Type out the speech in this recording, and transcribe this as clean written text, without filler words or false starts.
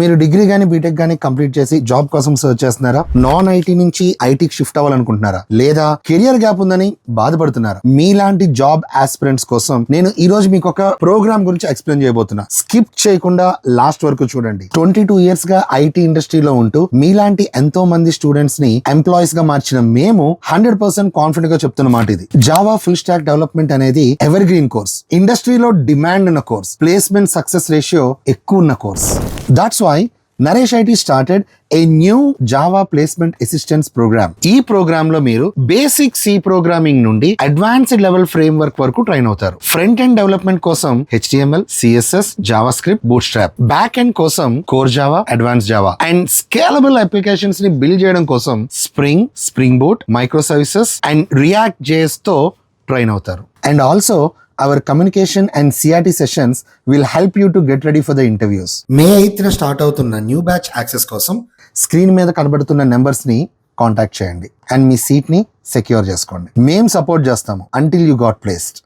మీరు డిగ్రీ గానీ బీటెక్ గానీ కంప్లీట్ చేసి జాబ్ కోసం సర్చ్ చేస్తున్నారా? నాన్ ఐటీ నుంచి ఐటీకి షిఫ్ట్ అవ్వాలనుకుంటున్నారా? లేదా కెరియర్ గ్యాప్ ఉందని బాధపడుతున్నారా? మీలాంటి జాబ్ ఆస్పిరెంట్స్ కోసం నేను ఈ రోజు మీకు ఒక ప్రోగ్రామ్ గురించి ఎక్స్ప్లెయిన్ చేయబోతున్నా. స్కిప్ చేయకుండా లాస్ట్ వరకు చూడండి. 22 years గా ఐటీ ఇండస్ట్రీలో ఉంటూ మీలాంటి ఎంతో మంది స్టూడెంట్స్ ని ఎంప్లాయీస్ గా మార్చిన మేము 100% కాన్ఫిడెంట్ గా చెప్తున్న మాట ఇది. జావా ఫుల్ స్టాక్ డెవలప్మెంట్ అనేది ఎవర్ గ్రీన్ కోర్స్, ఇండస్ట్రీలో డిమాండ్ ఉన్న కోర్స్, ప్లేస్మెంట్ సక్సెస్ రేషియో ఎక్కువ ఉన్న course. That's why Naresh IT started a new Java Placement Assistance program. ఈ ప్రోగ్రామ్ లో మీరు బేసిక్ సి ప్రోగ్రామింగ్ నుండి అడ్వాన్స్డ్ లెవెల్ ఫ్రేమ్ వర్క్ వరకు ట్రైన్ అవుతారు. ఫ్రంట్ ఎండ్ డెవలప్మెంట్ కోసం HTML, CSS, JavaScript, Bootstrap. Back end కోసం core Java, advance Java and scalable applications ని build చేయడం కోసం Spring Boot, micro services and React JS తో train అవుతారు. And also our communication and CRT sessions will help you to get ready for the interviews. May 8th start అవుతున్న new batch access కోసం screen మీద కనబడుతున్న numbers ని contact చేయండి and me seat ని secure చేసుకోండి. మేము సపోర్ట్ చేస్తాము until you got placed.